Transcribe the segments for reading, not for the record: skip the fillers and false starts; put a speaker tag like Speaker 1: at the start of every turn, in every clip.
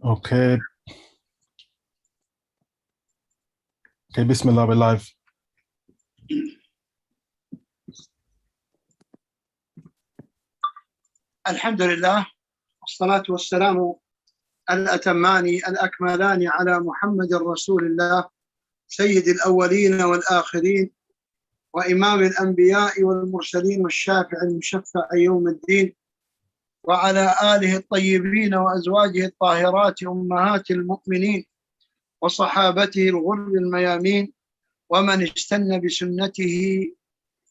Speaker 1: Okay. Okay, Bismillah, we're live.
Speaker 2: الحمد لله والصلاة والسلام الأتمان الأكملان على محمد رسول الله سيد الأولين والآخرين وإمام الأنبياء والمرسلين والشافع المشفع يوم الدين، وعلى آله الطيبين وأزواجه الطاهرات أمهات المؤمنين وصحابته الغر الميامين ومن استنى بسنته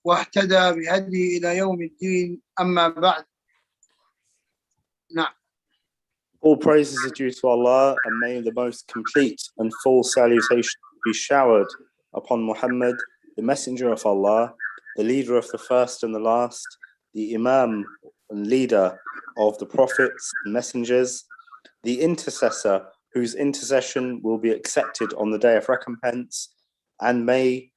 Speaker 2: واهتدى بهديه إلى يوم الدين. أما بعد. نعم.
Speaker 3: All praises are due to Allah, and may the most complete and full salutation be showered upon Muhammad, the messenger of Allah, the leader of the first and the last, the Imam and leader of the prophets and messengers, the intercessor whose intercession will be accepted on the day of recompense, and may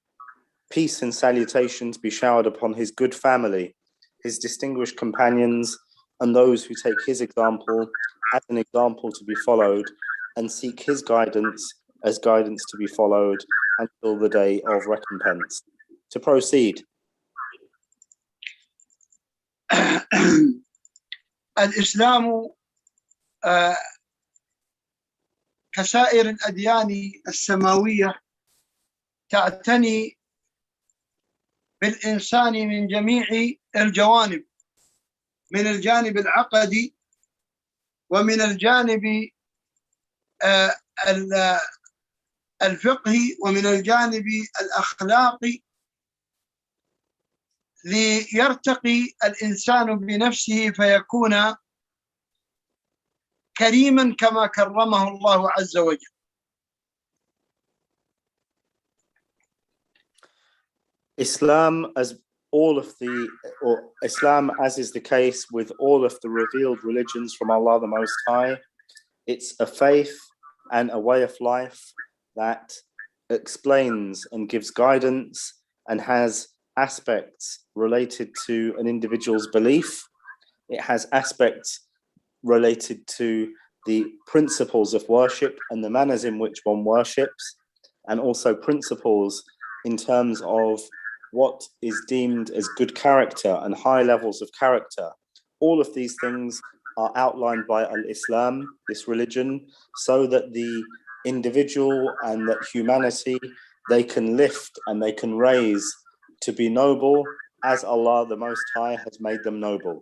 Speaker 3: peace and salutations be showered upon his good family, his distinguished companions, and those who take his example as an example to be followed and seek his guidance as guidance to be followed until the day of recompense. To proceed.
Speaker 2: الإسلام كسائر الأديان السماوية تعتني بالإنسان من جميع الجوانب، من الجانب العقدي ومن الجانب الفقهي ومن الجانب الأخلاقي، ليرتقي الإنسان بنفسه فيكون كريما كما كرمه الله عز وجل.
Speaker 3: Islam, as is the case with all of the revealed religions from Allah the Most High, it's a faith and a way of life that explains and gives guidance and has aspects related to an individual's belief. It has aspects related to the principles of worship and the manners in which one worships, and also principles in terms of what is deemed as good character and high levels of character. All of these things are outlined by Al-Islam, this religion, so that the individual and that humanity, they can lift and they can raise to be noble as Allah the Most High has made them noble.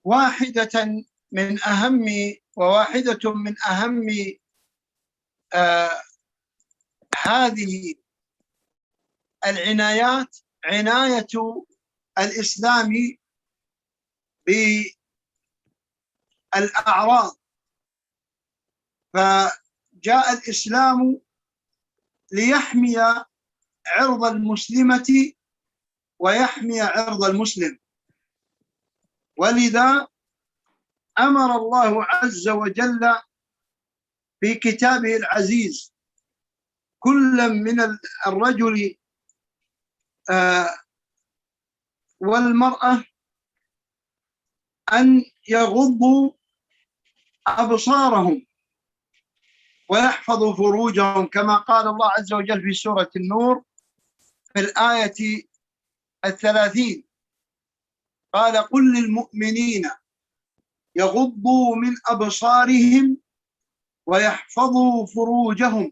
Speaker 2: واحدة من أهم هذه العنايات عناية الإسلام بالأعراض، فجاء الإسلام ليحمي عرض المسلمة ويحمي عرض المسلم، ولذا أمر الله عز وجل في كتابه العزيز كل من الرجل والمرأة أن يغضوا أبصارهم ويحفظوا فروجهم، كما قال الله عز وجل في سورة النور في الآية 30، قال قل للمؤمنين يغضوا من أبصارهم ويحفظوا فروجهم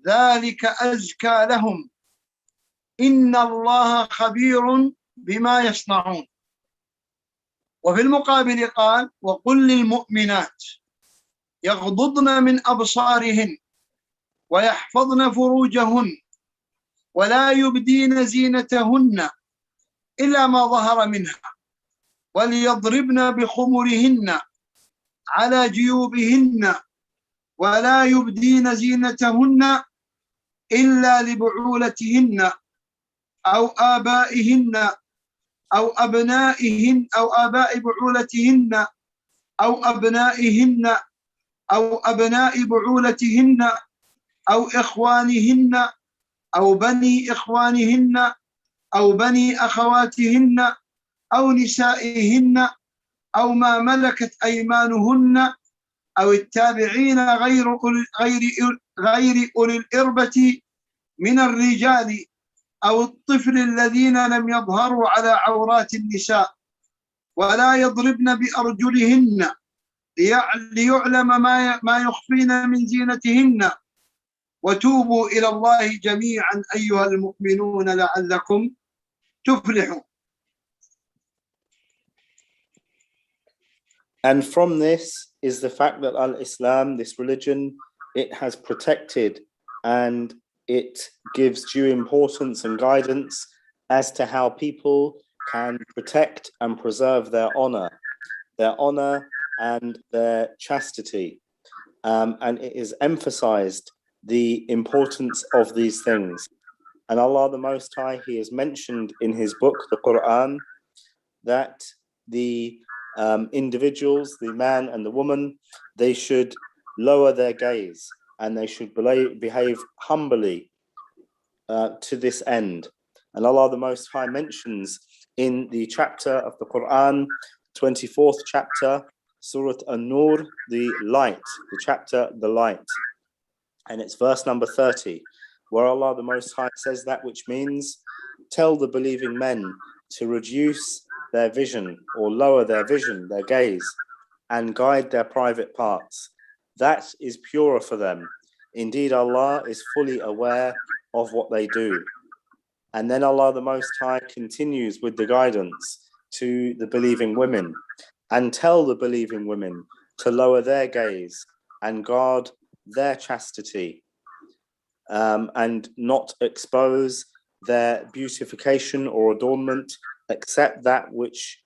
Speaker 2: ذلك أزكى لهم إن الله خبير بما يصنعون. وفي المقابل قال وقل للمؤمنات يغضضن من أبصارهن ويحفظن فروجهن ولا يبدين زينتهن إلا ما ظهر منها وليضربن بخمرهن على جيوبهن ولا يبدين زينتهن إلا لبعولتهن أو آبائهن أو أبنائهن أو آباء بعولتهن أو أبنائهن أو أبناء بعولتهن أو إخوانهن أو بني إخوانهن أو بني أخواتهن أو نسائهن أو ما ملكت أيمانهن أو التابعين غير أولي الإربة من الرجال أو الطفل الذين لم يظهروا على عورات النساء ولا يضربن بأرجلهن ليعلم ما يخفين من زينتهن وتوبوا إلى الله جميعا أيها المؤمنون لعلكم تفلحون.
Speaker 3: And from this is the fact that Al-Islam, this religion, it has protected and it gives due importance and guidance as to how people can protect and preserve their honor and their chastity. And it is emphasized the importance of these things. And Allah the Most High, He has mentioned in His book, the Quran, that the individuals, the man and the woman, they should lower their gaze and they should behave humbly to this end. And Allah the Most High mentions in the chapter of the Quran, 24th chapter, Surah An-Nur, the light, the chapter, the light. And it's verse number 30, where Allah the Most High says that which means, tell the believing men to reduce their vision or lower their vision, their gaze, and guide their private parts. That is purer for them. Indeed, Allah is fully aware of what they do. And then Allah the Most High continues with the guidance to the believing women and tell the believing women to lower their gaze and guard their chastity and not expose their beautification or adornment except that which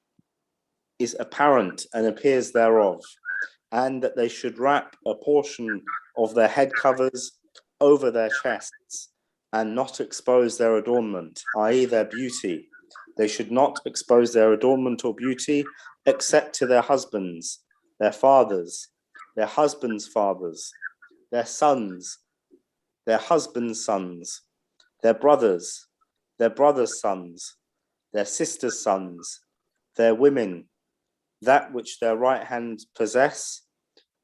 Speaker 3: is apparent and appears thereof, and that they should wrap a portion of their head covers over their chests and not expose their adornment, i.e. their beauty. They should not expose their adornment or beauty except to their husbands, their fathers, their husbands' fathers, their sons, their husbands' sons, their brothers' sons, their sisters' sons, their women, that which their right hands possess,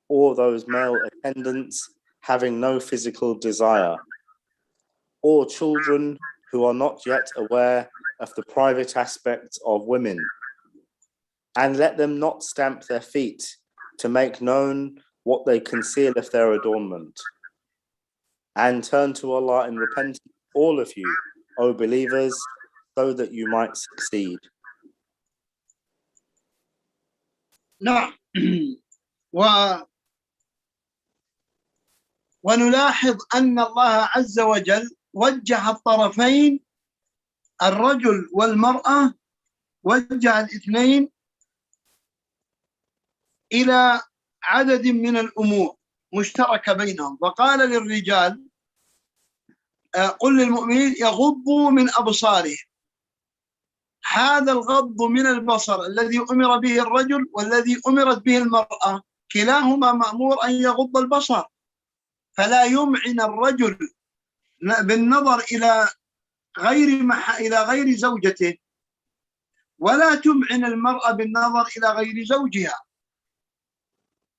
Speaker 3: or those male attendants having no physical desire, or children who are not yet aware of the private aspects of women. And let them not stamp their feet to make known what they conceal of their adornment. And turn to Allah in repentance, all of you, O believers, so that you might succeed.
Speaker 2: نعم. ونلاحظ أن الله عز وجل وجه الطرفين، الرجل والمرأة، وجه الاثنين إلى عدد من الأمور مشتركة بينهم، وقال للرجال قل للمؤمنين يغضوا من أبصارهم. هذا الغض من البصر الذي أمر به الرجل والذي أمرت به المرأة كلاهما مأمور أن يغض البصر، فلا يمعن الرجل بالنظر إلى غير زوجته، ولا تمعن المرأة بالنظر إلى غير زوجها.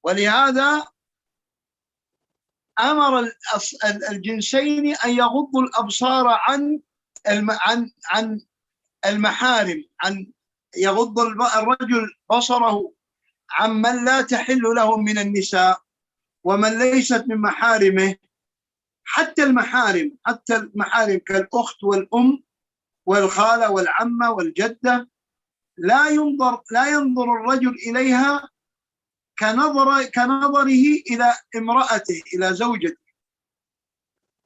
Speaker 2: ولهذا أمر الجنسين أن يغضوا الأبصار عن المحارم، أن يغض الرجل بصره عمن لا تحل له من النساء ومن ليست من محارمه، حتى المحارم كالأخت والأم والخالة والعمة والجدة لا ينظر الرجل إليها كنظره إلى امرأته، إلى زوجته،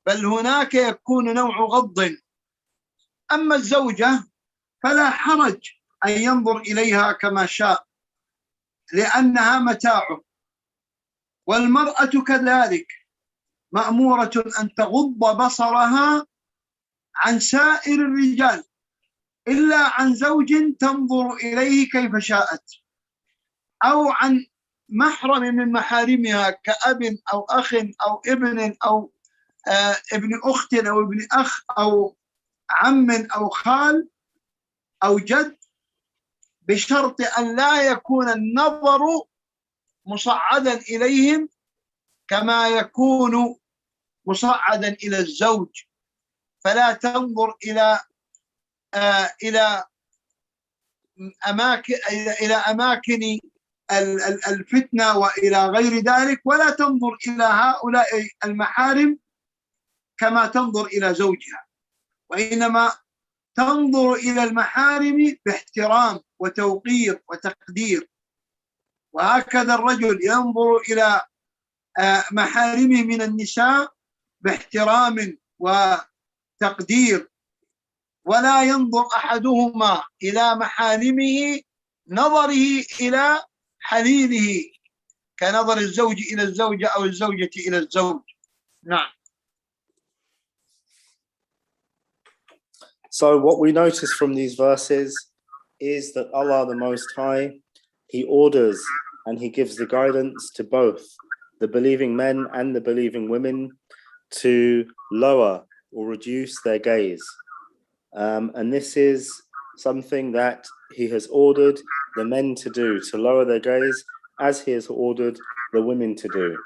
Speaker 2: بل هناك يكون نوع غض. أما الزوجة فلا حرج أن ينظر إليها كما شاء لأنها متاعه، والمرأة كذلك مأمورة أن تغض بصرها عن سائر الرجال إلا عن زوج تنظر إليه كيف شاءت، أو عن محرم من محارمها كأب أو أخ أو ابن أو ابن أخت أو ابن أخ أو عم أو خال أو جد، بشرط أن لا يكون النظر مصعدا إليهم كما يكون مصعدا إلى الزوج، فلا تنظر إلى أماكن الفتنة وإلى غير ذلك، ولا تنظر إلى هؤلاء المحارم كما تنظر إلى زوجها، وإنما تنظر إلى المحارم باحترام وتوقير وتقدير. وهكذا الرجل ينظر إلى محارمه من النساء باحترام وتقدير، ولا ينظر أحدهما إلى محارمه نظره إلى حليله كنظر الزوج إلى الزوجة أو الزوجة إلى الزوج. نعم.
Speaker 3: So what we notice from these verses is that Allah the Most High, He orders and He gives the guidance to both the believing men and the believing women to lower or reduce their gaze. And this is something that He has ordered the men to do, to lower their gaze, as He has ordered the women to do.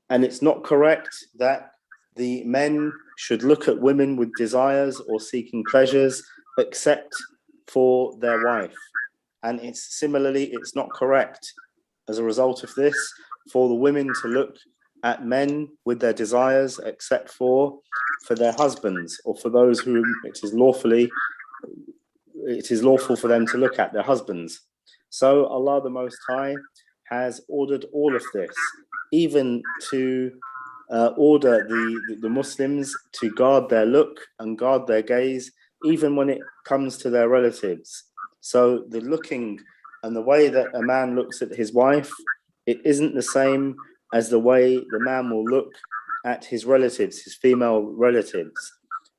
Speaker 3: And it's not correct that the men should look at women with desires or seeking pleasures except for their wife. And it's not correct as a result of this for the women to look at men with their desires except for their husbands, or for those whom it is lawful for them to look at, their husbands. So Allah the Most High has ordered all of this, even to order the Muslims to guard their look and guard their gaze, even when it comes to their relatives. So the looking and the way that a man looks at his wife, it isn't the same as the way the man will look at his relatives, his female relatives.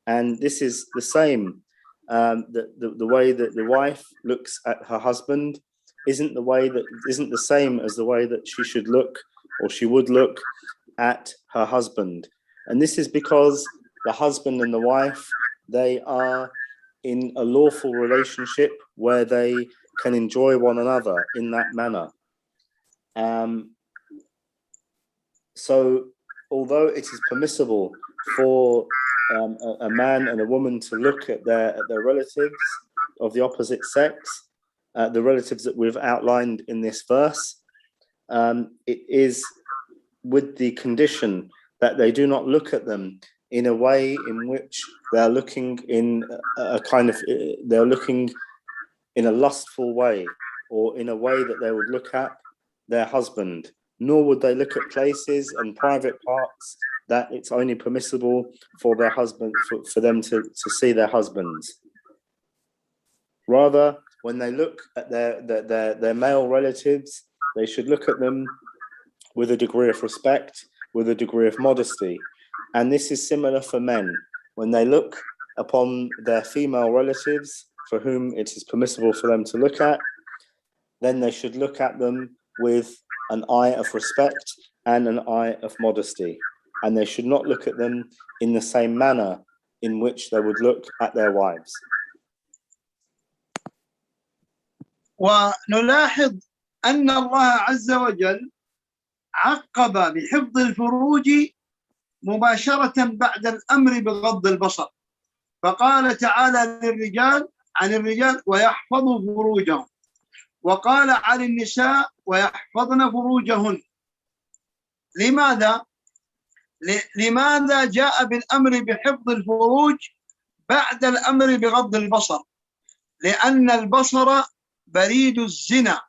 Speaker 3: And this is the same, the way that the wife looks at her husband isn't the same as the way that she should look, or she would look, at her husband. And this is because the husband and the wife, they are in a lawful relationship where they can enjoy one another in that manner. So although it is permissible for a man and a woman to look at their relatives of the opposite sex, the relatives that we've outlined in this verse, it is with the condition that they do not look at them in a way in which they're looking in they're looking in a lustful way, or in a way that they would look at their husband, nor would they look at places and private parts that it's only permissible for their husband, for them to see their husbands. Rather, when they look at their male relatives, they should look at them with a degree of respect, with a degree of modesty. And this is similar for men. When they look upon their female relatives, for whom it is permissible for them to look at, then they should look at them with an eye of respect and an eye of modesty. And they should not look at them in the same manner in which they would look at their wives.
Speaker 2: ونلاحظ أن الله عز وجل عقب بحفظ الفروج مباشرة بعد الأمر بغض البصر، فقال تعالى للرجال عن الرجال ويحفظوا فروجهم، وقال عن النساء ويحفظن فروجهن. لماذا جاء بالأمر بحفظ الفروج بعد الأمر بغض البصر؟ لأن البصر بريد الزنا،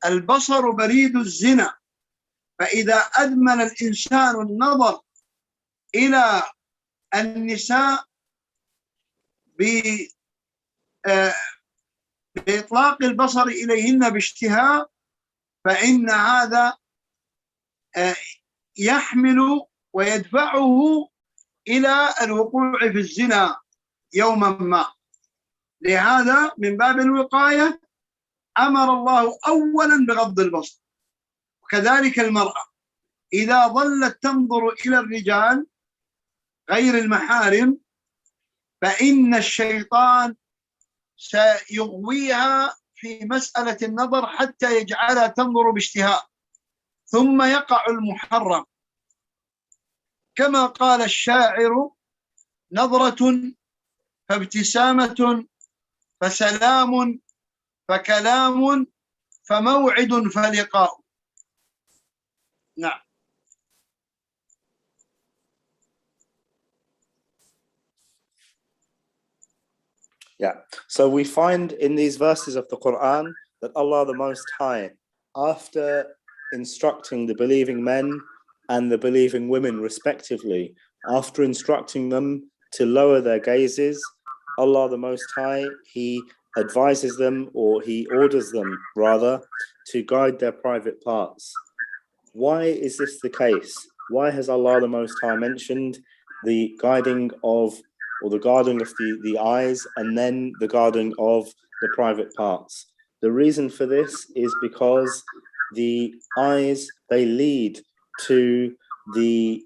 Speaker 2: البصر بريد الزنا، فإذا أدمن الإنسان النظر إلى النساء بإطلاق البصر إليهن باشتهاء، فإن هذا يحمل ويدفعه إلى الوقوع في الزنا يوما ما. لهذا من باب الوقاية أمر الله أولا بغض البصر. وكذلك المرأة إذا ظلت تنظر إلى الرجال غير المحارم، فإن الشيطان سيغويها في مسألة النظر حتى يجعلها تنظر باشتهاء، ثم يقع المحرم. كما قال الشاعر: نظرة فابتسامة فسلام فكلام فموعد فلقاء. نعم.
Speaker 3: Yeah, so we find in these verses of the Quran that Allah the Most High, after instructing the believing men and the believing women respectively, after instructing them to lower their gazes, Allah the Most High, He advises them, or He orders them rather, to guide their private parts. Why is this the case? Why has Allah the Most High mentioned the guiding of, or the guarding of the eyes, and then the guarding of the private parts? The reason for this is because the eyes, they lead to the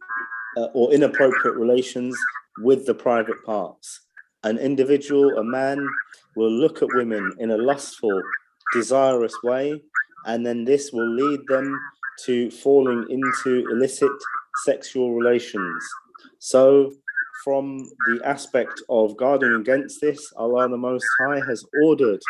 Speaker 3: or inappropriate relations with the private parts. An individual, a man, will look at women in a lustful, desirous way, and then this will lead them to falling into illicit sexual relations. So from the aspect of guarding against this, Allah the Most High has ordered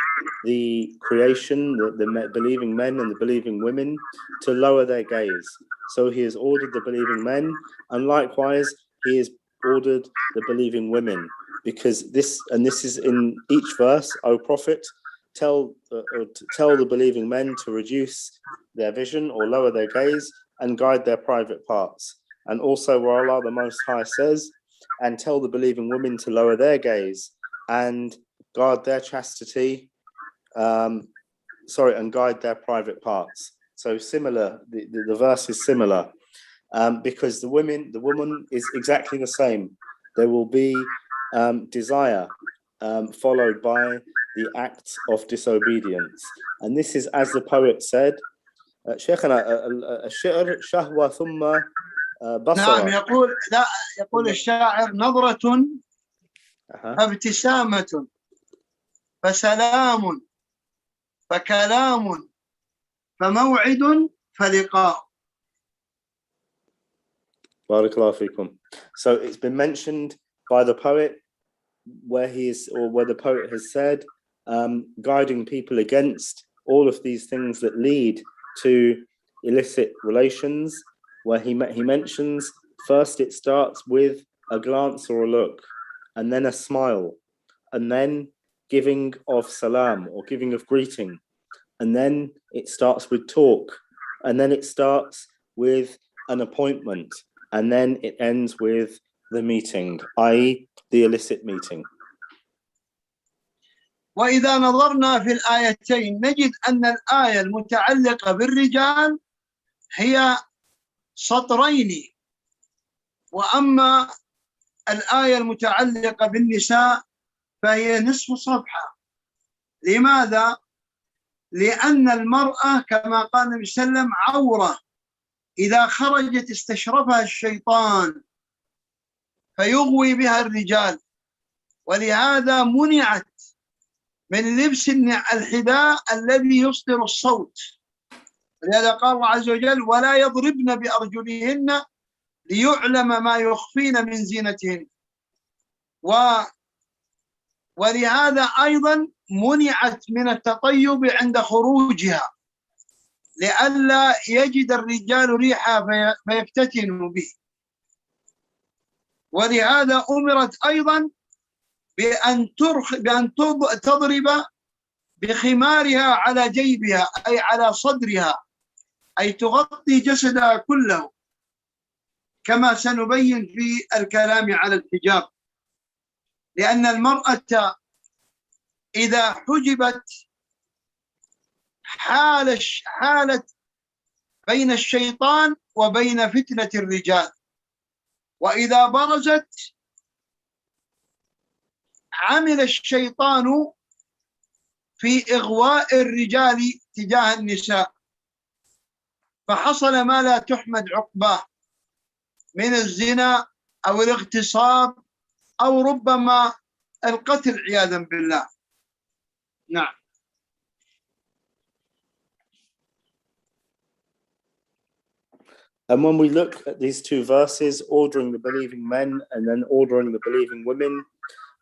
Speaker 3: the creation, the believing men and the believing women, to lower their gaze. So He has ordered the believing men, and likewise He has ordered the believing women, because this is in each verse: O Prophet, tell the believing men to reduce their vision or lower their gaze and guide their private parts. And also where Allah the Most High says, and tell the believing women to lower their gaze and guard their chastity, and guide their private parts. So similar, the verse is similar, because the woman is exactly the same. There will be desire followed by the acts of disobedience. And this is, as the poet said, شيخنا الشعر شهوة ثم
Speaker 2: نعم.
Speaker 3: بصرة.
Speaker 2: يقول الشاعر: نظرة فابتسامة فسلام فكلام فموعد فلقاء.
Speaker 3: Barakallahu fikum. So it's been mentioned by the poet where the poet has said, guiding people against all of these things that lead to illicit relations, where he mentions first it starts with a glance or a look, and then a smile, and then giving of salam, or giving of greeting, and then it starts with talk, and then it starts with an appointment, and then it ends with the meeting, i.e. the illicit meeting.
Speaker 2: وإذا نظرنا في الآيتين نجد أن الآية المتعلقة بالرجال هي سطرين، وأما الآية المتعلقة بالنساء فهي نصف صفحة. لماذا؟ لأن المرأة كما قال النبي صلى الله عليه وسلم عورة، إذا خرجت استشرفها الشيطان فيغوي بها الرجال، ولهذا منعت من لبس الحذاء الذي يصدر الصوت. ولهذا قال الله عز وجل: ولا يضربن بأرجلهن ليعلم ما يخفين من زينتهن. ولهذا أيضا منعت من التطيب عند خروجها، لئلا يجد الرجال ريحها فيفتتنوا به. ولهذا أمرت أيضا بأن تضرب بخمارها على جيبها، أي على صدرها، أي تغطي جسدها كله، كما سنبين في الكلام على الحجاب. لأن المرأة إذا حجبت حالت بين الشيطان وبين فتنة الرجال، وإذا برزت عمل الشيطان في إغواء الرجال تجاه النساء، فحصل ما لا تحمد عقباه من الزنا أو الاغتصاب أو ربما القتل عياذا بالله. نعم.
Speaker 3: And when we look at these two verses, ordering the believing men and then ordering the believing women,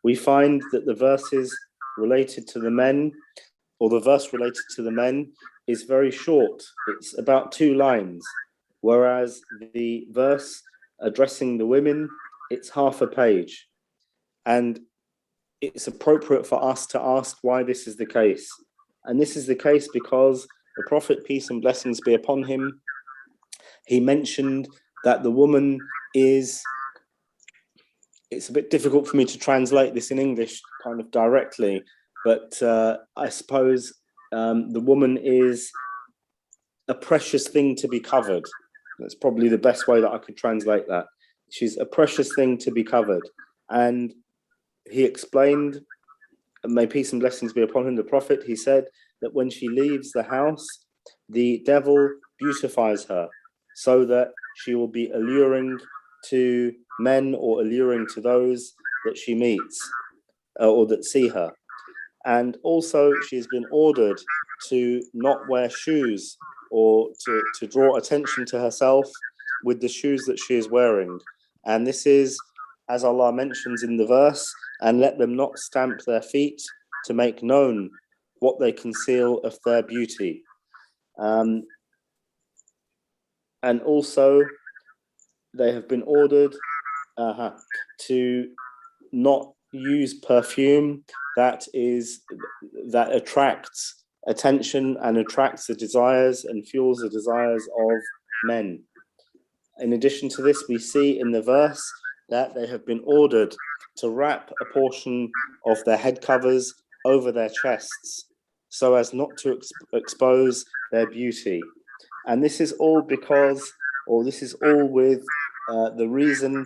Speaker 3: we find that the verses related to the men, or the verse related to the men, is very short. It's about 2 lines, whereas the verse addressing the women, it's half a page. And it's appropriate for us to ask why this is the case. And this is the case because the Prophet, peace and blessings be upon him, he mentioned that the woman is, it's a bit difficult for me to translate this in English kind of directly, but I suppose the woman is a precious thing to be covered. That's probably the best way that I could translate that. She's a precious thing to be covered. And he explained, and may peace and blessings be upon him, the Prophet, he said that when she leaves the house, the devil beautifies her so that she will be alluring to men or alluring to those that she meets or that see her. And also she has been ordered to not wear shoes or to draw attention to herself with the shoes that she is wearing. And this is, as Allah mentions in the verse, and let them not stamp their feet to make known what they conceal of their beauty. And also they have been ordered to not use perfume that attracts attention and attracts the desires and fuels the desires of men. In addition to this, we see in the verse that they have been ordered to wrap a portion of their head covers over their chests so as not to expose their beauty. And this is all because, or this is all with the reason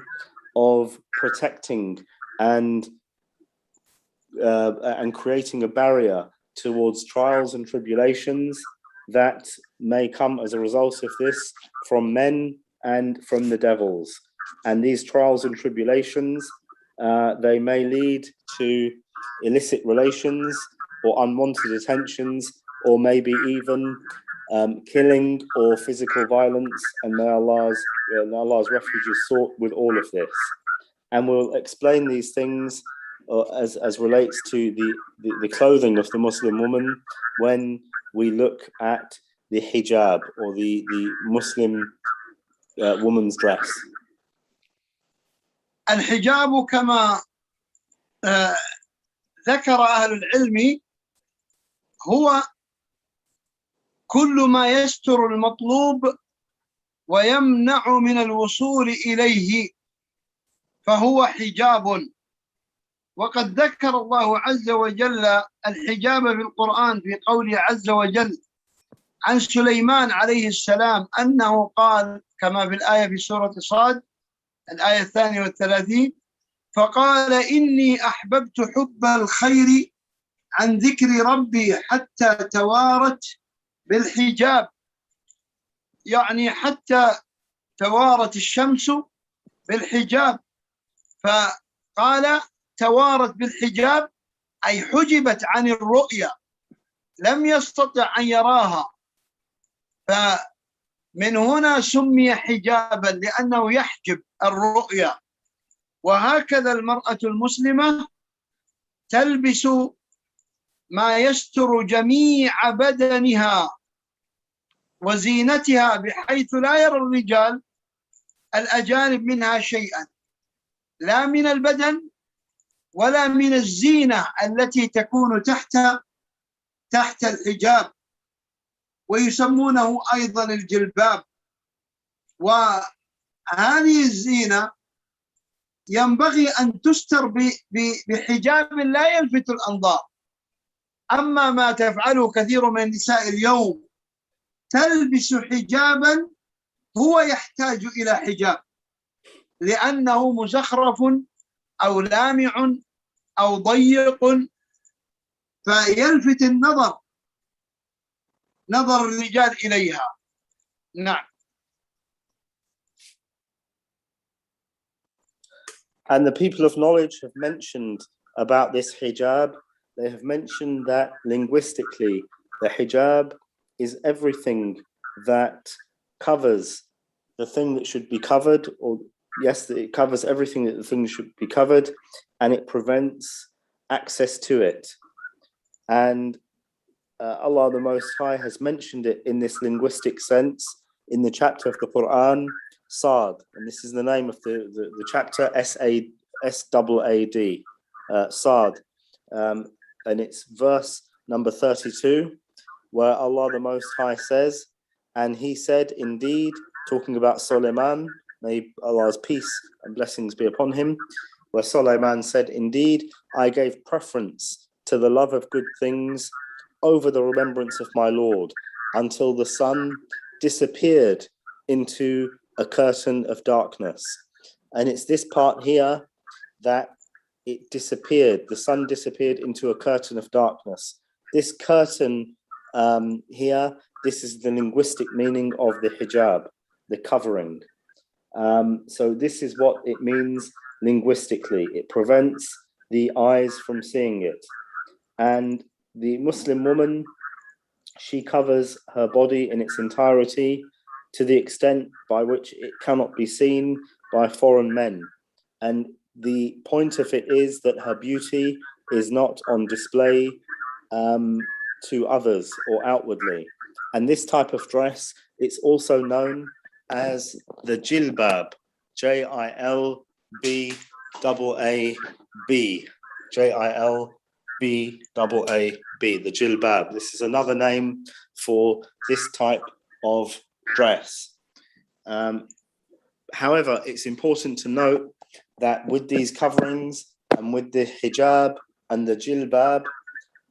Speaker 3: of protecting and creating a barrier towards trials and tribulations that may come as a result of this from men and from the devils. And these trials and tribulations, they may lead to illicit relations or unwanted attentions, or maybe even killing or physical violence, and may Allah's refuge is sought with all of this. And we'll explain these things as relates to the clothing of the Muslim woman when we look at the hijab, or the Muslim woman's dress.
Speaker 2: الحجاب كما ذكر أهل العلم هو كل ما يستر المطلوب ويمنع من الوصول إليه فهو حجاب. وقد ذكر الله عز وجل الحجاب في القرآن في قوله عز وجل عن سليمان عليه السلام أنه قال كما في الآية في سورة صاد الآية 32 فقال إني أحببت حب الخير عن ذكر ربي حتى توارت بالحجاب، يعني حتى توارت الشمس بالحجاب. فقال توارت بالحجاب أي حجبت عن الرؤية، لم يستطع أن يراها، فمن هنا سمي حجابا لأنه يحجب الرؤية. وهكذا المرأة المسلمة تلبس ما يستر جميع بدنها وزينتها بحيث لا يرى الرجال الأجانب منها شيئا، لا من البدن ولا من الزينة التي تكون تحت الحجاب، ويسمونه أيضا الجلباب. وهذه الزينة ينبغي أن تستر بحجاب لا يلفت الأنظار. أما ما تفعله كثير من النساء اليوم تلبس حجابا هو يحتاج إلى حجاب لأنه مزخرف أو لامع أو ضيق فيلفت نظر الرجال إليها. نعم.
Speaker 3: And the people of knowledge have mentioned about this hijab they have mentioned that linguistically, the hijab is everything that covers the thing that should be covered, or yes, it covers everything that the thing should be covered, and it prevents access to it. And Allah the Most High has mentioned it in this linguistic sense in the chapter of the Quran, Saad, and this is the name of the chapter, S-A-A-D, Saad, and it's verse number 32, where Allah the Most High says, and he said, indeed, talking about Sulaiman, may Allah's peace and blessings be upon him, where Sulaiman said, indeed, I gave preference to the love of good things over the remembrance of my Lord, until the sun disappeared into a curtain of darkness. And it's this part here that it disappeared. The sun disappeared into a curtain of darkness. This curtain here, this is the linguistic meaning of the hijab, the covering. So this is what it means linguistically. It prevents the eyes from seeing it. And the Muslim woman, she covers her body in its entirety to the extent by which it cannot be seen by foreign men. And the point of it is that her beauty is not on display to others or outwardly. And this type of dress, it's also known as the jilbab, J-I-L-B-A-A-B, J-I-L-B-A-A-B, the jilbab. This is another name for this type of dress. However, it's important to note that with these coverings and with the hijab and the jilbab,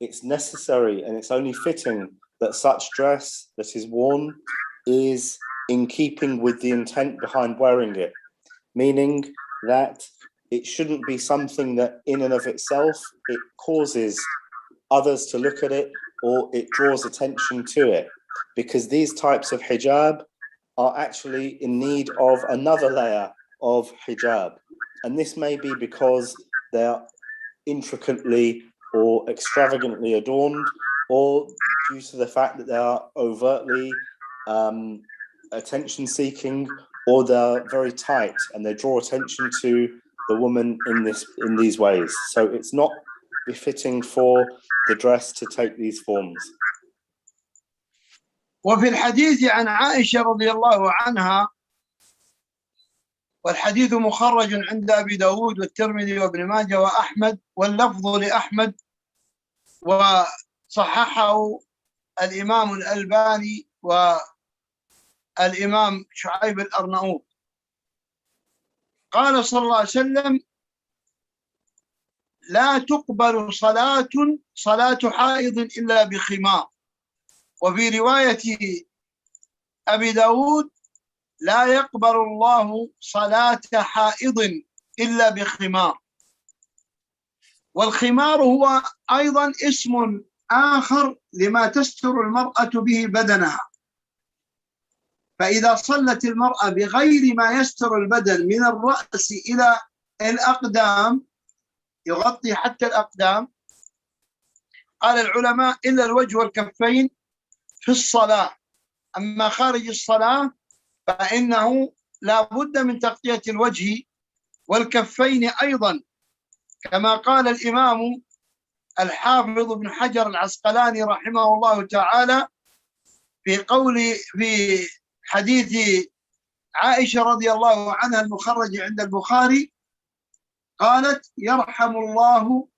Speaker 3: it's necessary and it's only fitting that such dress that is worn is in keeping with the intent behind wearing it, meaning that it shouldn't be something that in and of itself, it causes others to look at it or it draws attention to it, because these types of hijab are actually in need of another layer of hijab. And this may be because they are intricately or extravagantly adorned, or due to the fact that they are overtly attention-seeking, or they're very tight and they draw attention to the woman in these ways. So it's not befitting for the dress to take these forms.
Speaker 2: وفي الحديث عن عائشة رضي الله عنها، والحديث مخرج عند أبي داود والترمذي وابن ماجه وأحمد، واللفظ لأحمد وصححه الإمام الألباني والإمام شعيب الأرناؤوط. قال صلى الله عليه وسلم: لا تقبل صلاة حائض إلا بخمار. وفي رواية أبي داود: لا يقبل الله صلاة حائض إلا بخمار. والخمار هو أيضا اسم آخر لما تستر المرأة به بدنها. فإذا صلت المرأة بغير ما يستر البدن من الرأس إلى الأقدام، يغطي حتى الأقدام، قال العلماء إلا الوجه والكفين في الصلاة. أما خارج الصلاة فإنه لا بد من تغطية الوجه والكفين أيضا، كما قال الإمام الحافظ ابن حجر العسقلاني رحمه الله تعالى في حديث عائشة رضي الله عنها المخرج عند البخاري، قالت: يرحم الله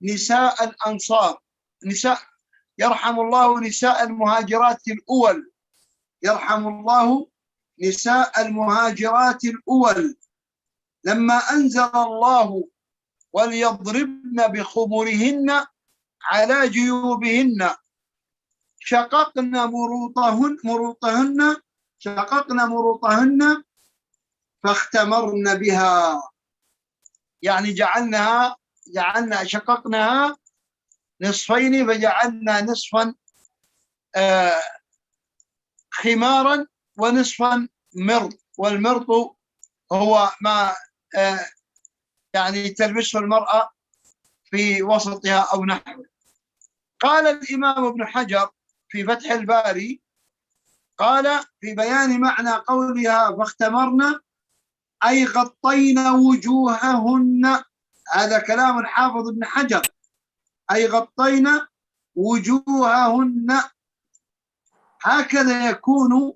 Speaker 2: نساء الأنصار، يرحم الله نساء المهاجرات الأول، يرحم الله نساء المهاجرات الأول، لما أنزل الله: وليضربن بخمرهن على جيوبهن، شققن مروطهن فاختمرن بها. يعني شققناها نصفين فجعلنا نصفا خمارا ونصفا مرط، والمرط هو ما يعني تلبسه المرأة في وسطها أو نحوه. قال الإمام ابن حجر في فتح الباري، قال في بيان معنى قولها فاختمرن أي غطينا وجوههن، هذا كلام الحافظ ابن حجر، أي غطينا وجوههن. هكذا يكون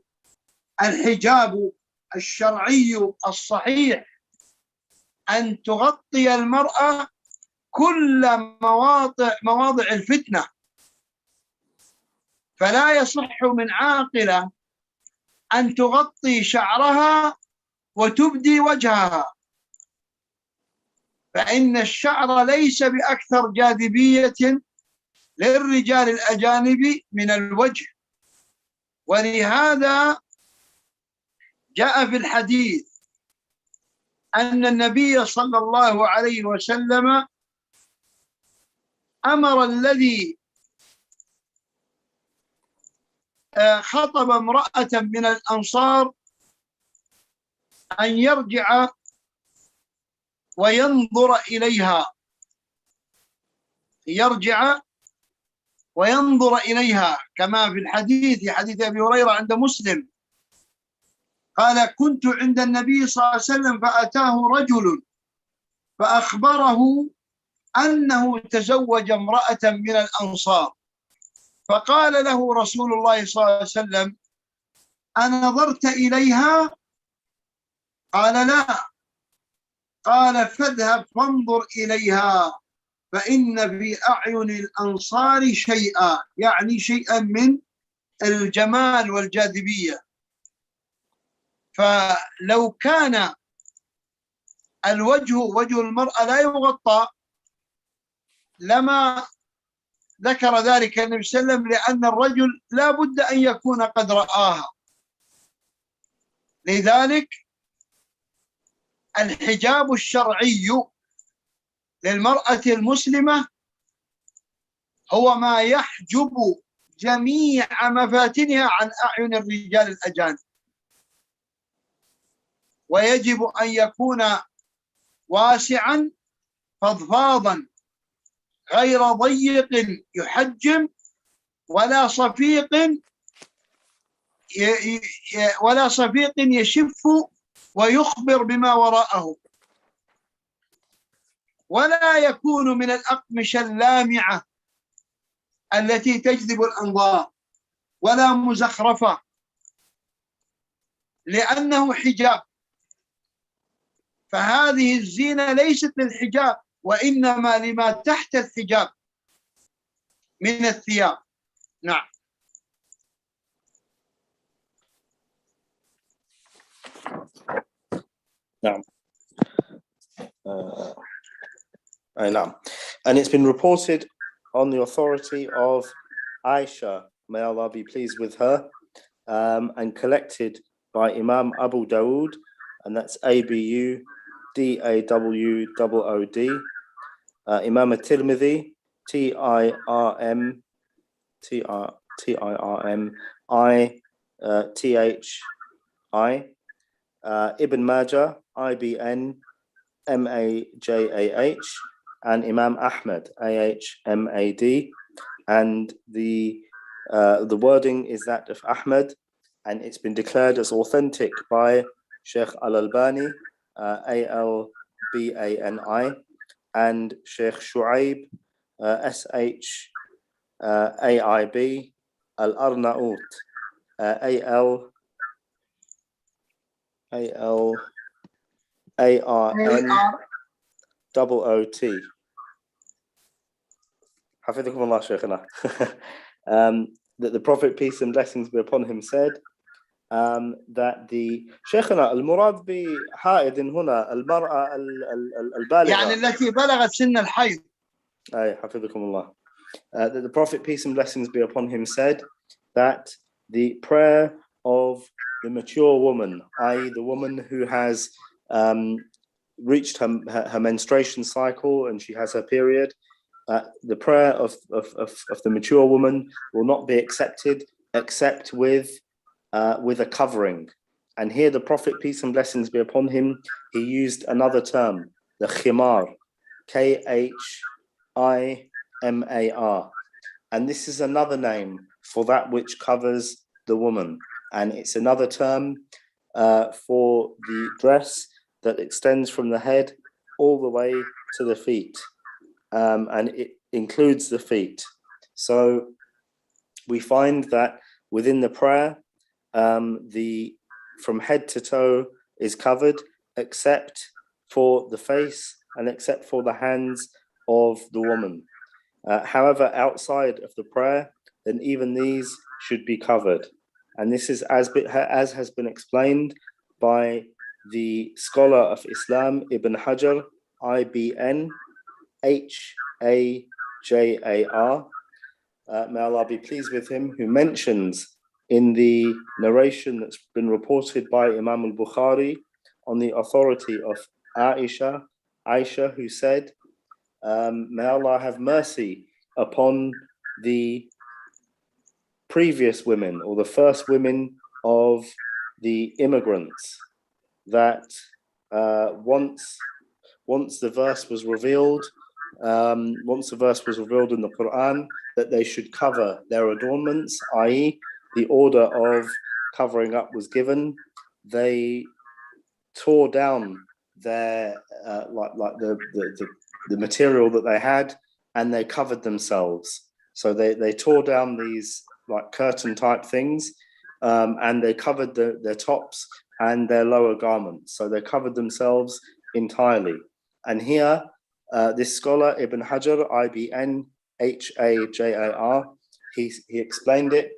Speaker 2: الحجاب الشرعي الصحيح، أن تغطي المرأة كل مواضع الفتنة، فلا يصح من عاقلة أن تغطي شعرها وتبدي وجهها، فإن الشعر ليس بأكثر جاذبية للرجال الأجانب من الوجه. ولهذا جاء في الحديث أن النبي صلى الله عليه وسلم أمر الذي خطب امرأة من الأنصار أن يرجع وينظر إليها، يرجع وينظر إليها، كما في الحديث، حديث أبي هريرة عند مسلم، قال كنت عند النبي صلى الله عليه وسلم فأتاه رجل فأخبره أنه تزوج امرأة من الأنصار، فقال له رسول الله صلى الله عليه وسلم أنظرت إليها؟ قال لا. قال فاذهب فانظر إليها فإن في أعين الأنصار شيئا، يعني شيئا من الجمال والجاذبية. فلو كان وجه المرأة لا يغطى لما ذكر ذلك النبي صلى الله عليه وسلم، لأن الرجل لا بد أن يكون قد رآها. لذلك الحجاب الشرعي للمرأة المسلمة هو ما يحجب جميع مفاتنها عن أعين الرجال الأجانب، ويجب أن يكون واسعا فضفاضا غير ضيق يحجم ولا صفيق يشف ويخبر بما وراءه، ولا يكون من الأقمشة اللامعة التي تجذب الأنظار، ولا مزخرفة، لأنه حجاب. فهذه الزينة ليست للحجاب، وإنما لما تحت الحجاب من الثياب. نعم.
Speaker 3: نعم. نعم. And it's been reported on the authority of Aisha, may Allah be pleased with her, and collected by Imam Abu Dawood, and that's ABU DAWOOD, Imam at-Tirmidhi TIRMITHI, Ibn Majah IBN MAJAH, and Imam Ahmad AHMAD, and the wording is that of Ahmad, and it's been declared as authentic by Sheikh Al-Albani ALBANI, and Sheikh Shu'aib SHAIB Al-Arnaut ALARNOOT. حفظكم الله شيخنا. That the Prophet, peace and blessings be upon him, said that the شيخنا المراد بحائض هنا المرأة البالغة،
Speaker 2: يعني التي بلغت سن الحيض.
Speaker 3: أي حفظكم الله. That the Prophet, peace and blessings be upon him, said that the prayer of the mature woman, i.e. the woman who has reached her menstruation cycle and she has her period, the prayer of the mature woman will not be accepted except with a covering. And here the Prophet, peace and blessings be upon him, he used another term, the khimar, KHIMAR. And this is another name for that which covers the woman. And it's another term for the dress that extends from the head all the way to the feet. And it includes the feet. So we find that within the prayer, from head to toe is covered, except for the face and except for the hands of the woman. However, outside of the prayer, then even these should be covered. And this is as has been explained by the scholar of Islam, Ibn Hajar, IBN, HAJAR, may Allah be pleased with him, who mentions in the narration that's been reported by Imam al-Bukhari on the authority of Aisha, who said, may Allah have mercy upon the previous women or the first women of the immigrants, that once the verse was revealed, in the Quran, that they should cover their adornments, i.e. the order of covering up was given. They tore down their the material that they had, and they covered themselves. So they tore down these like curtain type things, and they covered their tops and their lower garments. So they covered themselves entirely. And here, this scholar, Ibn Hajar, IBN, HAJAR, he explained it,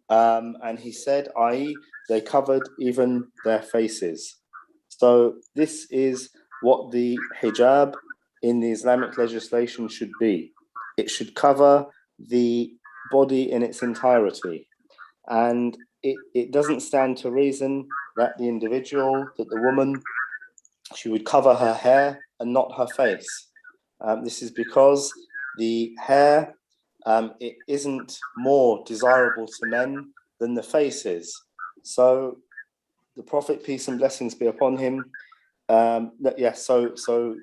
Speaker 3: and he said, i.e. they covered even their faces. So this is what the hijab in the Islamic legislation should be. It should cover the body in its entirety. And it doesn't stand to reason that the individual, that the woman, she would cover her hair and not her face. This is because the hair, it isn't more desirable to men than the face is. So the Prophet, peace and blessings be upon him, so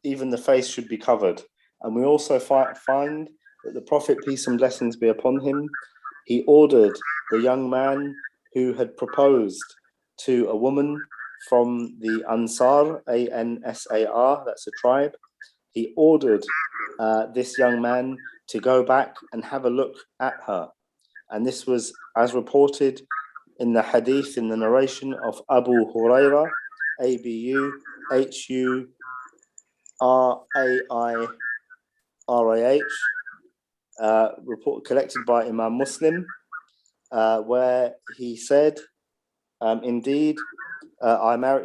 Speaker 3: even the face should be covered. And we also find that the Prophet, peace and blessings be upon him, he ordered the young man who had proposed to a woman from the Ansar, ANSAR, that's a tribe. He ordered this young man to go back and have a look at her. And this was as reported in the hadith, in the narration of Abu Hurairah, ABUHURAIRAH, report collected by Imam Muslim, where he said, indeed,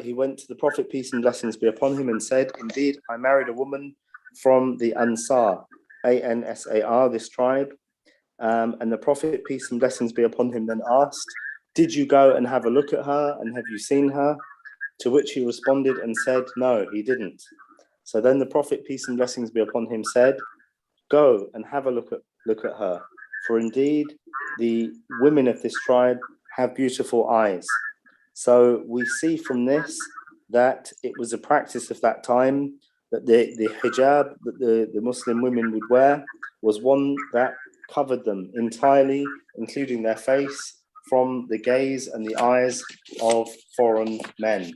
Speaker 3: he went to the Prophet, peace and blessings be upon him, and said, indeed, I married a woman from the Ansar, ANSAR, this tribe. And the Prophet, peace and blessings be upon him, then asked, did you go and have a look at her, and have you seen her? To which he responded and said, no, he didn't. So then the Prophet, peace and blessings be upon him, said, go and have a look at her, for indeed the women of this tribe have beautiful eyes. So we see from this that it was a practice of that time that the hijab that the Muslim women would wear was one that covered them entirely, including their face, from the gaze and the eyes of foreign men.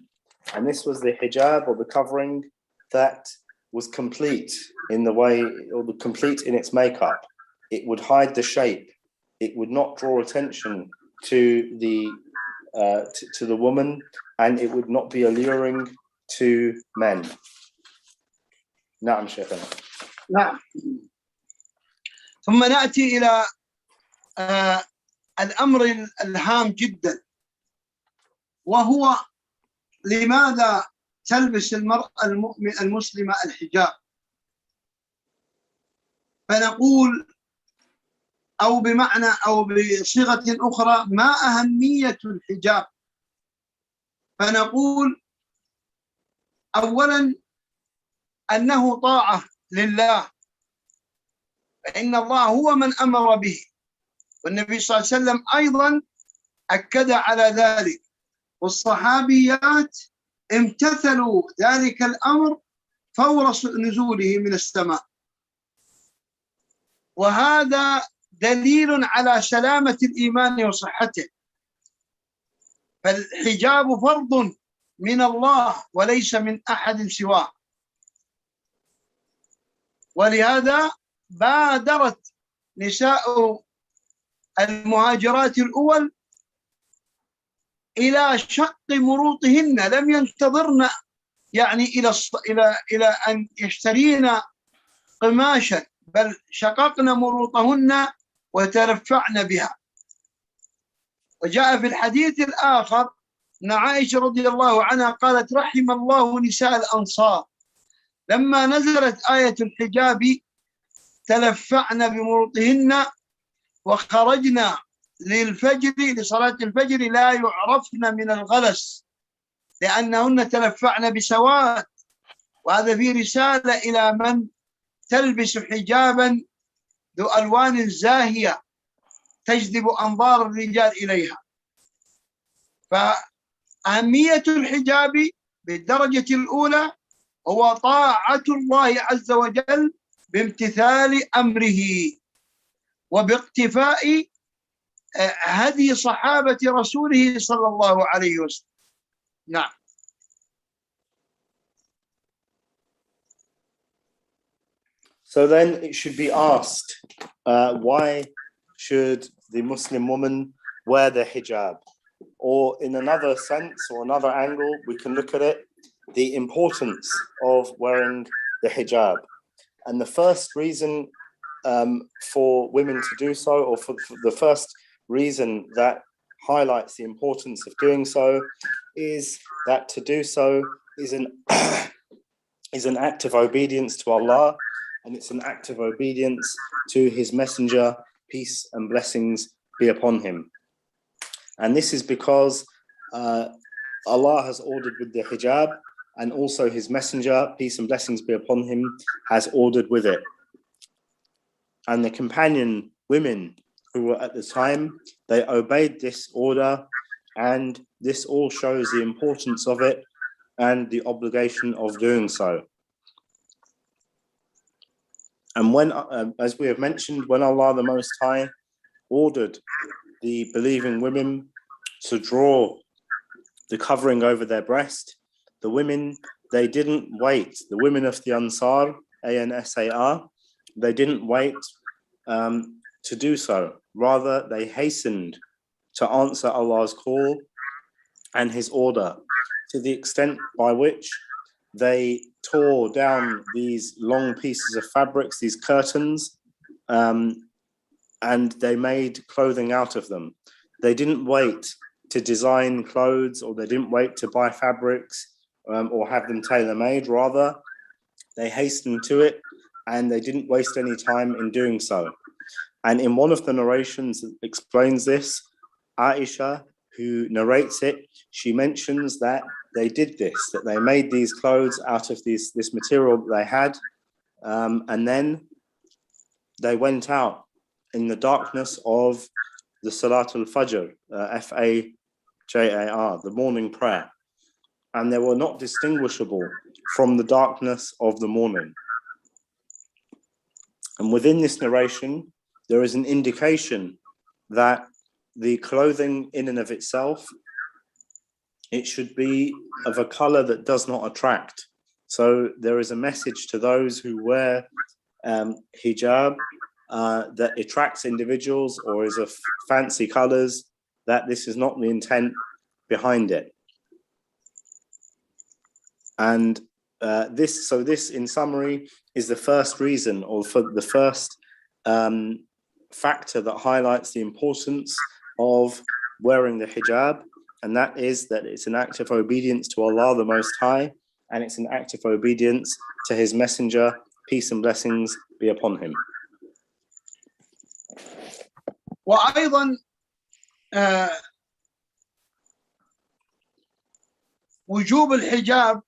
Speaker 3: And this was the hijab, or the covering, that was complete in the way, or complete in its makeup. It would hide the shape. It would not draw attention to the woman, and it would not be alluring to men. نعم شيخنا.
Speaker 2: نعم. ثم نأتي إلى الأمر الهام جدا، وهو لماذا تلبس المرأة المسلمة الحجاب؟ فنقول، أو بمعنى أو بصيغة أخرى، ما أهمية الحجاب؟ فنقول أولا أنه طاعة لله، فإن الله هو من أمر به، والنبي صلى الله عليه وسلم أيضا أكد على ذلك، والصحابيات امتثلوا ذلك الأمر فور نزوله من السماء. وهذا دليل على سلامة الإيمان وصحته. فالحجاب فرض من الله وليس من أحد سواه، ولهذا بادرت نساء المهاجرات الأول إلى شق مروطهن، لم ينتظرن يعني إلى أن يشترين قماشا، بل شققن مروطهن وترفعن بها. وجاء في الحديث الآخر أن عائشة رضي الله عنها قالت: رحم الله نساء الأنصار لما نزلت آية الحجاب تلفعن بمروطهن وخرجنا للفجر لصلاة الفجر لا يعرفن من الغلس لأنهن تلفعن بسواد. وهذا في رسالة إلى من تلبس حجابا ذو ألوان زاهية تجذب أنظار الرجال إليها. فأهمية الحجاب بالدرجة الأولى هو طاعة الله عز وجل بامتثال أمره وباقتفاء هدي صحابة رسوله صلى الله عليه وسلم. نعم.
Speaker 3: So then it should be asked, why should the Muslim woman wear the hijab? Or in another sense or another angle, we can look at it, the importance of wearing the hijab. And the first reason for women to do so, or for the first reason that highlights the importance of doing so, is that to do so is an act of obedience to Allah, and it's an act of obedience to His Messenger, peace and blessings be upon him. And this is because Allah has ordered with the hijab, and also His Messenger, peace and blessings be upon him, has ordered with it. And the companion women who were at the time, they obeyed this order, and this all shows the importance of it and the obligation of doing so. And when, as we have mentioned, when Allah the Most High ordered the believing women to draw the covering over their breast, the women, they didn't wait. The women of the Ansar, A-N-S-A-R, they didn't wait to do so. Rather, they hastened to answer Allah's call and His order, to the extent by which they tore down these long pieces of fabrics, these curtains, and they made clothing out of them. They didn't wait to design clothes, or they didn't wait to buy fabrics or have them tailor-made. Rather, they hastened to it, and they didn't waste any time in doing so. And in one of the narrations that explains this, Aisha, who narrates it, she mentions that they did this, that they made these clothes out of this material that they had, and then they went out in the darkness of the Salatul Fajr, F-A-J-A-R, the morning prayer, and they were not distinguishable from the darkness of the morning. And within this narration, there is an indication that the clothing in and of itself, it should be of a color that does not attract. So there is a message to those who wear hijab that attracts individuals or is of fancy colors, that this is not the intent behind it. And this in summary is the first reason, or for the first factor that highlights the importance of wearing the hijab, and that is that it's an act of obedience to Allah the Most High, and it's an act of obedience to His Messenger, peace and blessings be upon him.
Speaker 2: وأيضا وجوب الحجاب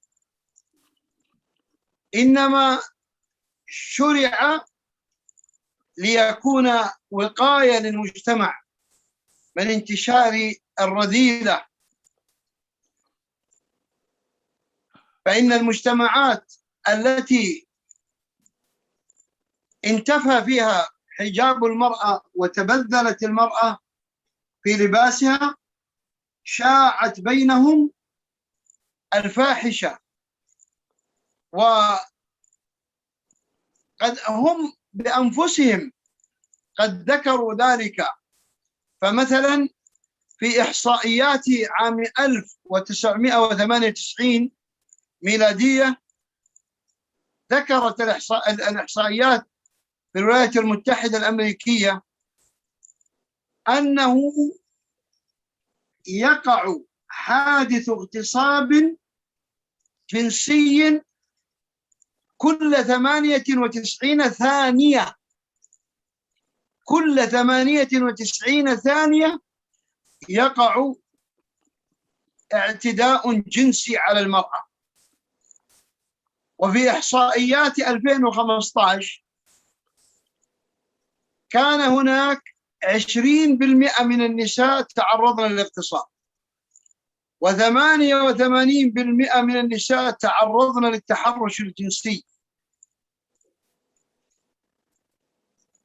Speaker 2: إنما شرع ليكون وقاية للمجتمع من انتشار الرذيلة. فإن المجتمعات التي انتفى فيها حجاب المرأة وتبذلت المرأة في لباسها شاعت بينهم الفاحشة، وقد هم بأنفسهم قد ذكروا ذلك. فمثلا في إحصائيات عام 1998 ميلادية ذكرت الإحصائيات في الولايات المتحدة الأمريكية أنه يقع حادث اغتصاب جنسي كل 98 ثانية. كل 98 ثانية يقع اعتداء جنسي على المرأة. وفي إحصائيات 2015 كان هناك 20% من النساء تعرضن للاغتصاب، و88% من النساء تعرضن للتحرش الجنسي.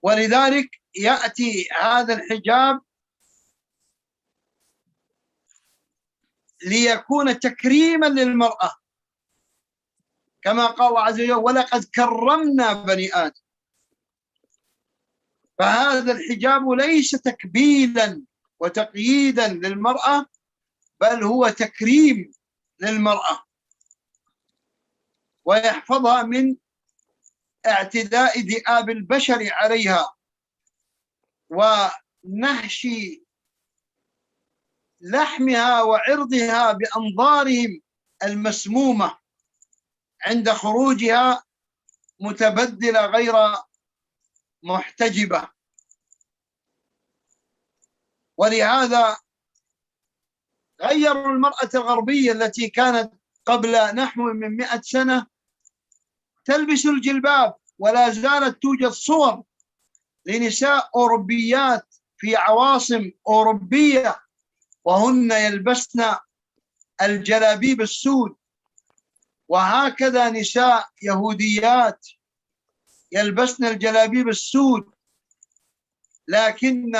Speaker 2: ولذلك يأتي هذا الحجاب ليكون تكريما للمرأة، كما قال الله عز وجل: ولقد كرمنا بني آدم. فهذا الحجاب ليس تكبيلا وتقييدا للمرأة، بل هو تكريم للمرأة، ويحفظها من اعتداء ذئاب البشر عليها ونهش لحمها وعرضها بأنظارهم المسمومة عند خروجها متبذلة غير محتجبة. ولهذا غيروا المرأة الغربية التي كانت قبل نحو من 100 سنة تلبس الجلباب، ولا زالت توجد صور لنساء أوروبيات في عواصم أوروبية وهن يلبسن الجلابيب السود، وهكذا نساء يهوديات يلبسن الجلابيب السود. لكن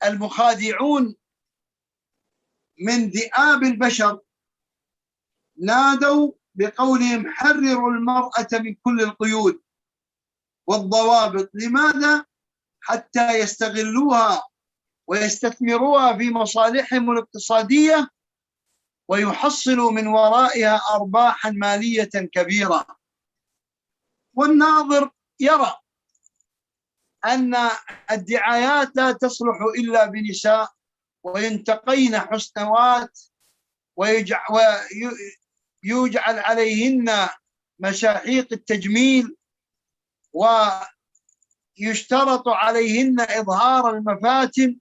Speaker 2: المخادعون من ذئاب البشر نادوا بقولهم: حرروا المرأة من كل القيود والضوابط. لماذا؟ حتى يستغلوها ويستثمروها في مصالحهم الاقتصادية ويحصلوا من ورائها أرباحا مالية كبيرة. والناظر يرى أن الدعايات لا تصلح إلا بنساء، وينتقين حسنوات ويجعل عليهن مشاحيق التجميل، ويشترط عليهن إظهار المفاتن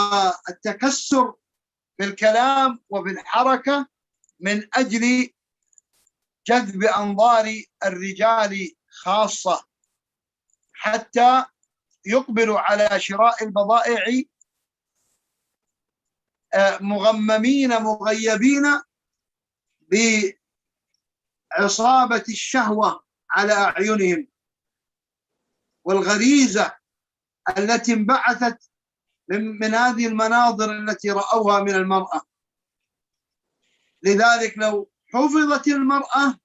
Speaker 2: والتكسر في الكلام وفي الحركة من أجل جذب أنظار الرجال خاصة، حتى يقبلوا على شراء البضائع مغممين مغيبين بعصابة الشهوة على أعينهم والغريزة التي انبعثت من هذه المناظر التي رأوها من المرأة. لذلك لو حفظت المرأة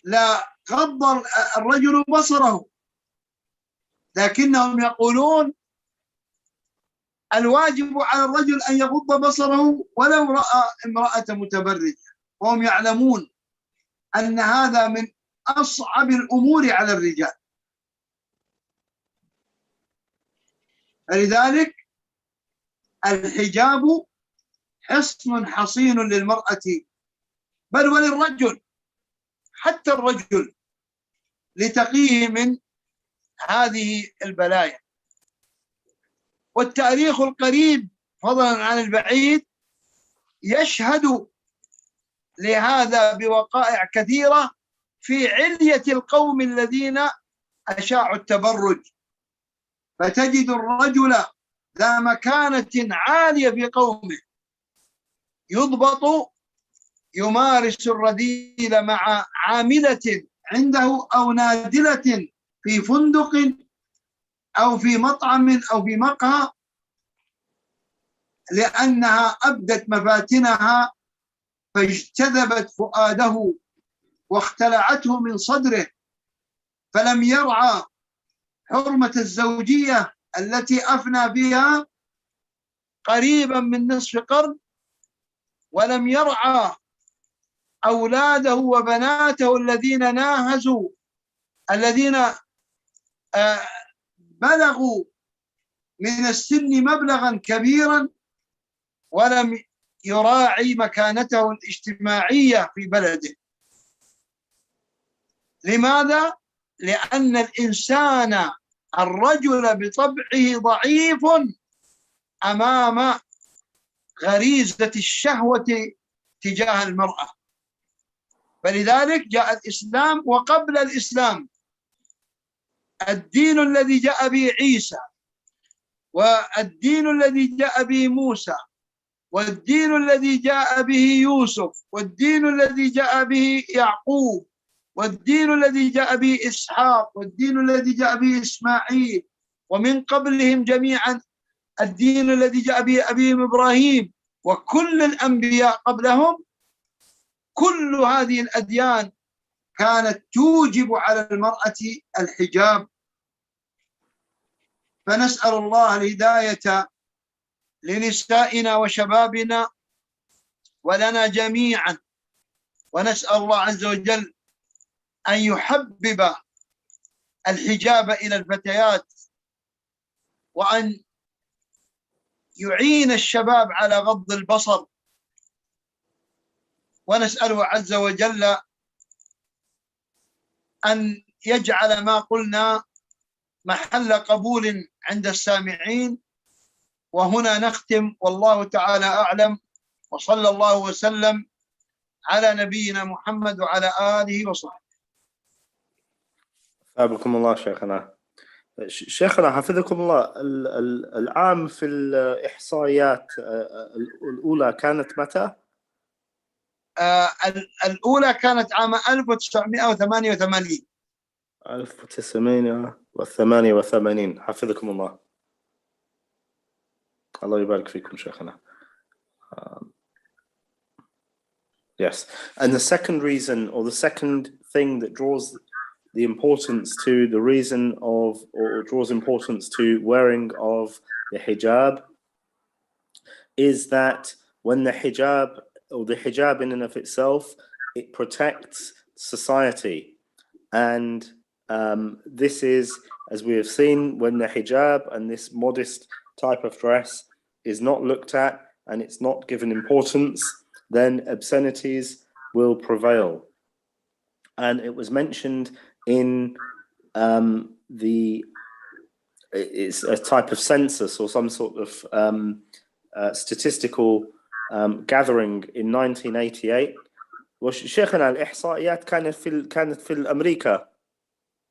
Speaker 2: لا غض الرجل بصره، لكنهم يقولون الواجب على الرجل أن يغض بصره ولو رأى امرأة متبرجة، وهم يعلمون أن هذا من أصعب الأمور على الرجال. فلذلك الحجاب حصن حصين للمرأة، بل وللرجل، حتى الرجل، لتقيه من هذه البلايا. والتاريخ القريب فضلا عن البعيد يشهد لهذا بوقائع كثيرة في علية القوم الذين أشاعوا التبرج. فتجد الرجل ذا مكانة عالية في قومه يضبط يمارس الرذيل مع عاملة عنده أو نادلة في فندق أو في مطعم أو في مقهى لأنها أبدت مفاتنها فاجتذبت فؤاده واختلعته من صدره، فلم يرعى حرمة الزوجية التي أفنى فيها قريبا من نصف قرن، ولم يرعى أولاده وبناته الذين ناهزوا، الذين بلغوا من السن مبلغا كبيرا، ولم يراعي مكانته الاجتماعية في بلده. لماذا؟ لأن الإنسان الرجل بطبعه ضعيف أمام غريزة الشهوة تجاه المرأة، فلذلك جاء الإسلام. وقبل الإسلام الدين الذي جاء به عيسى، والدين الذي جاء به موسى، والدين الذي جاء به يوسف، والدين الذي جاء به يعقوب، والدين الذي جاء به إسحاق، والدين الذي جاء به إسماعيل، ومن قبلهم جميعا الدين الذي جاء به أبيهم إبراهيم، وكل الأنبياء قبلهم، كل هذه الأديان كانت توجب على المرأة الحجاب. فنسأل الله الهداية لنسائنا وشبابنا ولنا جميعا، ونسأل الله عز وجل أن يحبب الحجاب إلى الفتيات، وأن يعين الشباب على غض البصر، ونسأله عز وجل أن يجعل ما قلنا محل قبول عند السامعين. وهنا نختم، والله تعالى أعلم، وصلى الله وسلم على نبينا محمد وعلى آله وصحبه.
Speaker 3: أثابكم الله شيخنا. شيخنا حفظكم الله، العام في الإحصائيات الأولى كانت متى؟
Speaker 2: الأولى كانت عام 1988.
Speaker 3: 1988. حفظكم الله. الله يبارك فيكم شيخنا. Yes, and the second reason, or the second thing that draws the importance to the reason of, or draws importance to wearing of the hijab, is that when the hijab, or the hijab in and of itself, it protects society. And this is, as we have seen, when the hijab and this modest type of dress is not looked at and it's not given importance, then obscenities will prevail. And it was mentioned in it's a type of census or some sort of statistical gathering in 1988. وشيخنا الإحصائيات كانت في أمريكا.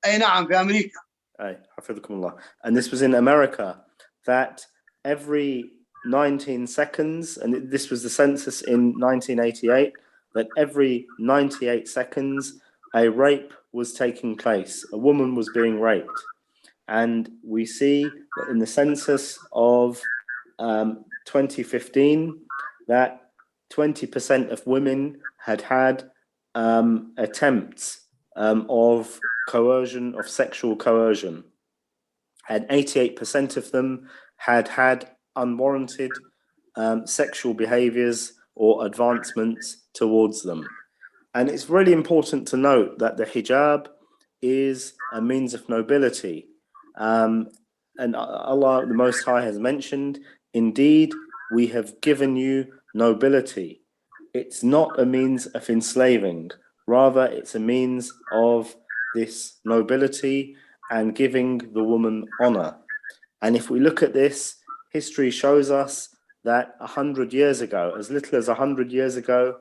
Speaker 2: أي نعم، في أمريكا.
Speaker 3: أي حفظكم الله. And this was in America, that every 19 seconds, and this was the census in 1988, that every 98 seconds a rape was taking place. A woman was being raped. And we see that in the census of 2015 that 20% of women had had attempts of coercion, of sexual coercion, and 88% of them had had unwarranted sexual behaviors or advancements towards them. And it's really important to note that the hijab is a means of nobility. And Allah the Most High has mentioned, indeed, we have given you nobility. It's not a means of enslaving, rather it's a means of this nobility and giving the woman honor. And if we look at this, history shows us that 100 years ago, as little as 100 years ago,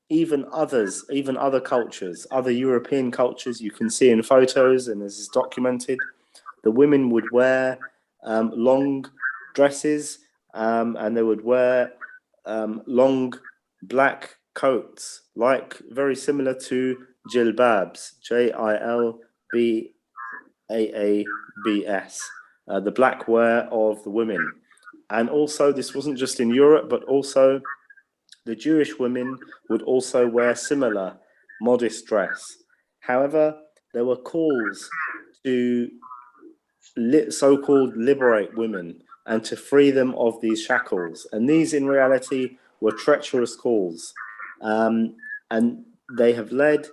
Speaker 3: even other cultures, other European cultures, you can see in photos and this is documented, the women would wear long dresses and they would wear long black coats, like very similar to jilbabs, Jilbaabs, the black wear of the women. And also, this wasn't just in Europe, but also the Jewish women would also wear similar modest dress. However, there were calls to so-called liberate women and to free them of these shackles. And these, in reality, were treacherous calls. And they have led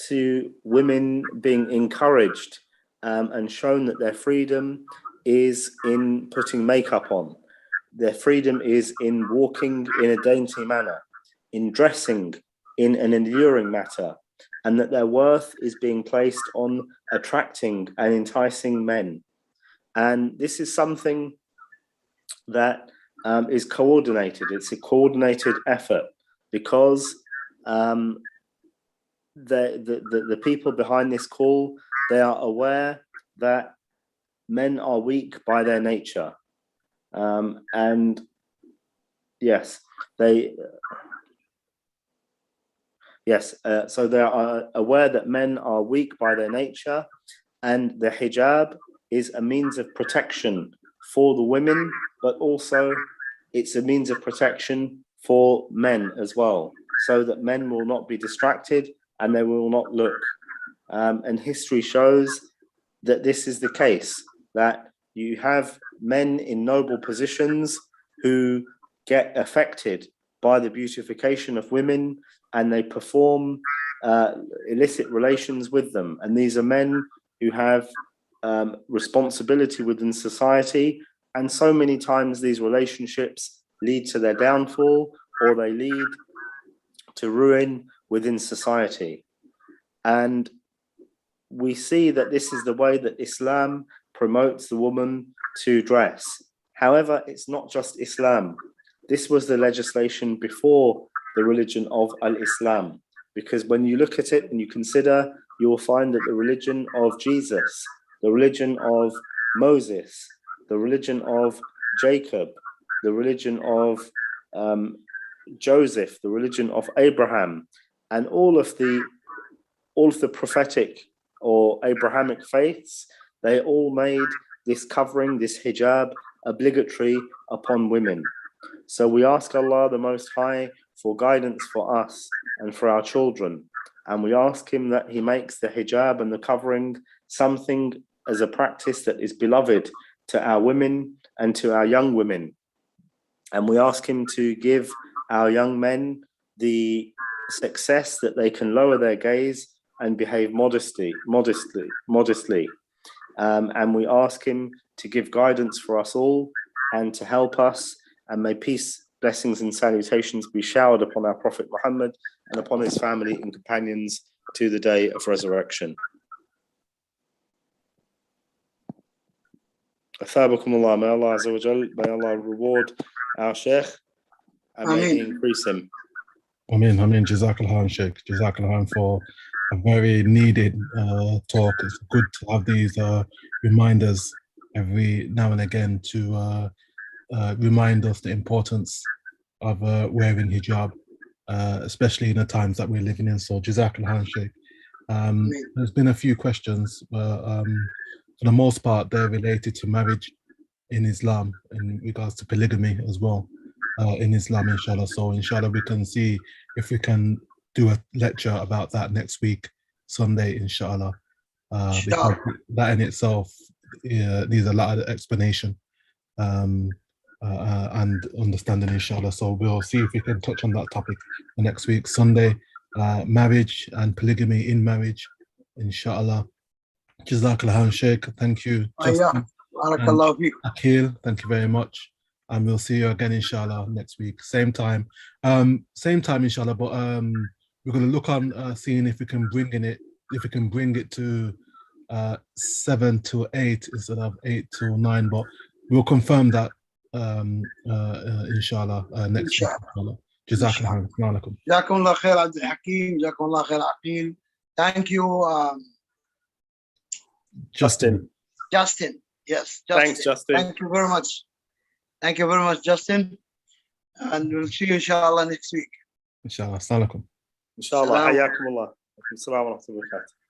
Speaker 3: to women being encouraged and shown that their freedom is in putting makeup on. Their freedom is in walking in a dainty manner, in dressing in an alluring matter, and that their worth is being placed on attracting and enticing men. And this is something that is coordinated. It's a coordinated effort because the people behind this call, they are aware that men are weak by their nature. And yes, so they are aware that men are weak by their nature, and the hijab is a means of protection for the women, but also it's a means of protection for men as well, so that men will not be distracted and they will not look. And history shows that this is the case, that you have men in noble positions who get affected by the beautification of women, and they perform illicit relations with them. And these are men who have responsibility within society, and so many times these relationships lead to their downfall, or they lead to ruin within society. And we see that this is the way that Islam promotes the woman to dress. However, it's not just Islam. This was the legislation before the religion of Al-Islam, because when you look at it and you consider, you will find that the religion of Jesus, the religion of Moses, the religion of Jacob, the religion of Joseph, the religion of Abraham, and all of the prophetic or Abrahamic faiths, they all made this covering, this hijab, obligatory upon women. So we ask Allah the Most High for guidance for us and for our children. And we ask him that he makes the hijab and the covering something as a practice that is beloved to our women and to our young women. And we ask him to give our young men the success that they can lower their gaze and behave modestly. And we ask him to give guidance for us all and to help us. And may peace, blessings and salutations be showered upon our Prophet Muhammad and upon his family and companions to the day of resurrection. Athabakum Allah, may Allah Azza wa Jal, may Allah reward our Sheikh and may he increase him.
Speaker 1: Ameen, Ameen. Jazakallah, Sheikh. Jazakallah for a very needed talk. It's good to have these reminders every now and again to remind us the importance of wearing hijab, especially in the times that we're living in. So, Jazakallah, Sheikh. There's been a few questions, for the most part, they're related to marriage in Islam in regards to polygamy as well in Islam, inshallah. So, inshallah, we can see if we can do a lecture about that next week, Sunday, inshallah. Because that in itself needs a lot of explanation and understanding, inshallah. So we'll see if we can touch on that topic next week, Sunday, marriage and polygamy in marriage, inshallah. Jazakallah, Sheikh. Thank you. Justin Akil, thank you very much. And we'll see you again, inshallah, next week. Same time, inshallah. But we're going to look on seeing if we can bring it to 7 to 8 instead of 8 to 9. But we'll confirm that inshallah next week. Jazakallah.
Speaker 2: Jazakumullah khair, Abdul Hakim. Jazakumullah khair, Aqil. Thank you,
Speaker 1: Justin.
Speaker 2: Yes, Justin.
Speaker 3: Thanks, Justin.
Speaker 2: Thank you very much. Thank you very much, Justin. And we'll see you inshallah next week.
Speaker 1: inshallah. Assalamu alaikum.
Speaker 3: إن شاء الله
Speaker 2: السلام.
Speaker 3: حياكم الله. السلام ورحمة الله وبركاته.